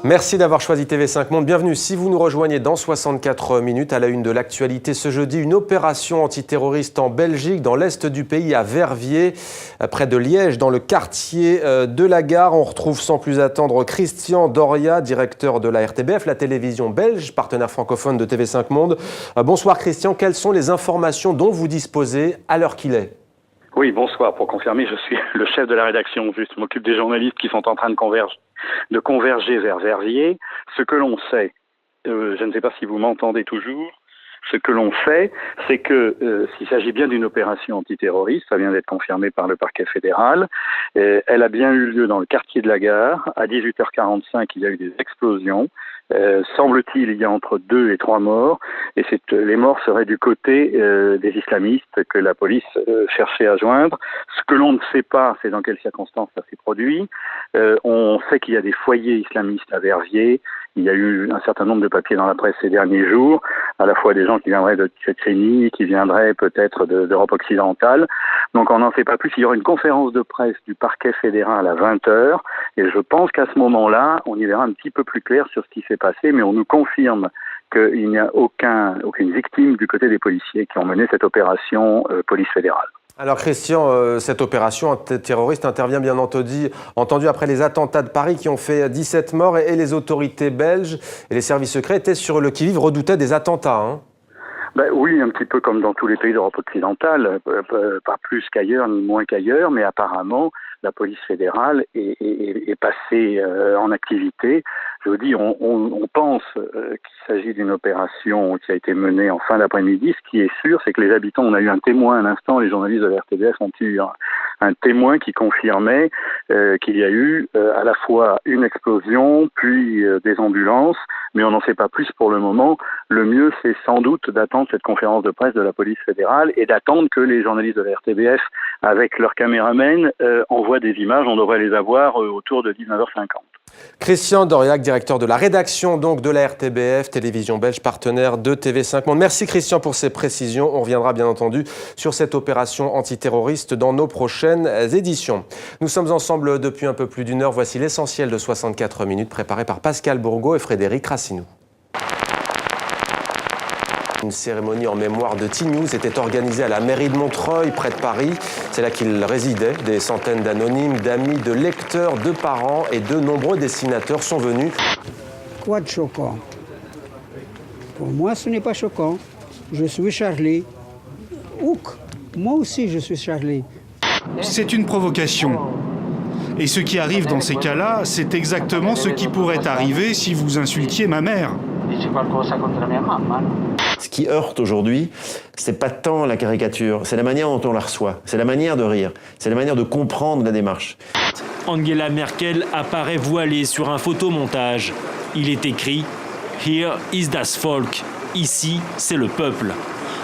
Merci d'avoir choisi TV5 Monde. Bienvenue si vous nous rejoignez dans 64 minutes. À la une de l'actualité ce jeudi, une opération antiterroriste en Belgique, dans l'est du pays, à Verviers, près de Liège, dans le quartier de la Gare. On retrouve sans plus attendre Christian Doria, directeur de la RTBF, la télévision belge, partenaire francophone de TV5 Monde. Bonsoir Christian, quelles sont les informations dont vous disposez à l'heure qu'il est ? Oui, bonsoir. Pour confirmer, je suis le chef de la rédaction. Je m'occupe des journalistes qui sont en train de converger vers Verviers. Ce que l'on sait, je ne sais pas si vous m'entendez toujours, ce que l'on sait, c'est que s'il s'agit bien d'une opération antiterroriste, ça vient d'être confirmé par le parquet fédéral, elle a bien eu lieu dans le quartier de la Gare. À 18h45, il y a eu des explosions. Semble-t-il, il y a entre 2 et 3 morts, et les morts seraient du côté des islamistes que la police cherchait à joindre. Ce que l'on ne sait pas, c'est dans quelles circonstances ça s'est produit. On sait qu'il y a des foyers islamistes à Verviers. Il y a eu un certain nombre de papiers dans la presse ces derniers jours, à la fois des gens qui viendraient de Tchétchénie, qui viendraient peut-être d'Europe occidentale. Donc on n'en sait pas plus. Il y aura une conférence de presse du parquet fédéral à 20h, et je pense qu'à ce moment-là, on y verra un petit peu plus clair sur ce qui s'est passé, mais on nous confirme qu'il n'y a aucune victime du côté des policiers qui ont mené cette opération police fédérale. Alors Christian, cette opération terroriste intervient bien entendu après les attentats de Paris qui ont fait 17 morts et les autorités belges et les services secrets étaient sur le qui-vive, redoutaient des attentats. Hein. Ben oui, un petit peu comme dans tous les pays d'Europe occidentale, pas plus qu'ailleurs ni moins qu'ailleurs, mais apparemment la police fédérale est passée en activité. Je vous dis, on pense qu'il s'agit d'une opération qui a été menée en fin d'après-midi. Ce qui est sûr, c'est que les habitants, on a eu un témoin à l'instant, les journalistes de la RTBF ont eu un témoin qui confirmait qu'il y a eu à la fois une explosion, puis des ambulances, mais on n'en sait pas plus pour le moment. Le mieux, c'est sans doute d'attendre cette conférence de presse de la police fédérale et d'attendre que les journalistes de la RTBF, avec leurs caméramens, envoient des images. On devrait les avoir autour de 19h50. Christian Doriac, directeur de la rédaction donc de la RTBF, télévision belge, partenaire de TV5 Monde. Merci Christian pour ces précisions. On reviendra bien entendu sur cette opération antiterroriste dans nos prochaines éditions. Nous sommes ensemble depuis un peu plus d'une heure. Voici l'essentiel de 64 minutes préparé par Pascal Bourgault et Frédéric Rassinou. Une cérémonie en mémoire de T-News était organisée à la mairie de Montreuil, près de Paris. C'est là qu'il résidait. Des centaines d'anonymes, d'amis, de lecteurs, de parents et de nombreux dessinateurs sont venus. Quoi de choquant? Pour moi, ce n'est pas choquant. Je suis Charlie. Ouk, moi aussi, je suis Charlie. C'est une provocation. Et ce qui arrive dans ces cas-là, c'est exactement ce qui pourrait arriver si vous insultiez ma mère. Ce qui heurte aujourd'hui, c'est pas tant la caricature, c'est la manière dont on la reçoit, c'est la manière de rire, c'est la manière de comprendre la démarche. Angela Merkel apparaît voilée sur un photomontage. Il est écrit « Here is das Volk ». Ici, c'est le peuple.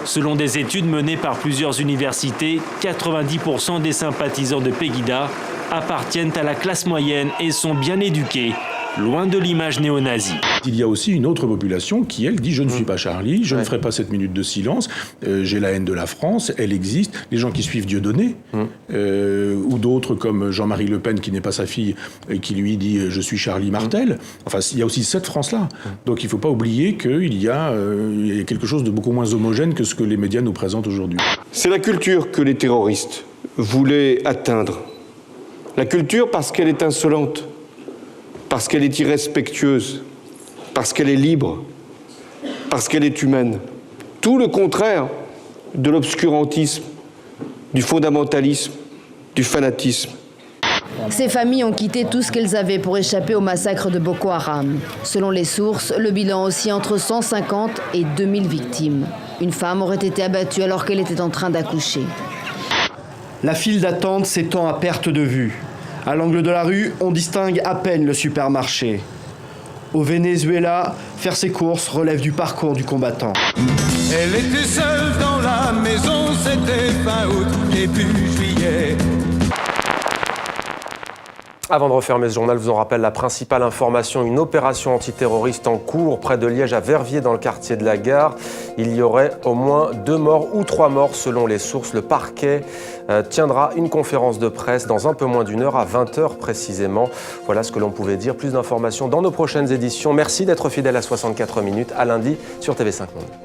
Selon des études menées par plusieurs universités, 90% des sympathisants de Pegida appartiennent à la classe moyenne et sont bien éduqués, loin de l'image néo-nazie. Il y a aussi une autre population qui, elle, dit « je ne suis pas Charlie, je ne ferai pas cette minute de silence, j'ai la haine de la France, elle existe ». Les gens qui suivent Dieudonné, ou d'autres comme Jean-Marie Le Pen, qui n'est pas sa fille, et qui lui dit « je suis Charlie Martel ». Enfin, il y a aussi cette France-là. Donc il ne faut pas oublier qu'il y a quelque chose de beaucoup moins homogène que ce que les médias nous présentent aujourd'hui. C'est la culture que les terroristes voulaient atteindre. La culture parce qu'elle est insolente, parce qu'elle est irrespectueuse, parce qu'elle est libre, parce qu'elle est humaine. Tout le contraire de l'obscurantisme, du fondamentalisme, du fanatisme. Ces familles ont quitté tout ce qu'elles avaient pour échapper au massacre de Boko Haram. Selon les sources, le bilan oscille entre 150 et 2000 victimes. Une femme aurait été abattue alors qu'elle était en train d'accoucher. La file d'attente s'étend à perte de vue. À l'angle de la rue, on distingue à peine le supermarché. Au Venezuela, faire ses courses relève du parcours du combattant. Elle était seule dans la maison, c'était fin août, début juillet. Avant de refermer ce journal, je vous en rappelle la principale information. Une opération antiterroriste en cours près de Liège à Verviers dans le quartier de la Gare. Il y aurait au moins 2 morts ou 3 morts selon les sources. Le parquet tiendra une conférence de presse dans un peu moins d'1 heure à 20h précisément. Voilà ce que l'on pouvait dire. Plus d'informations dans nos prochaines éditions. Merci d'être fidèle à 64 minutes. À lundi sur TV5 Monde.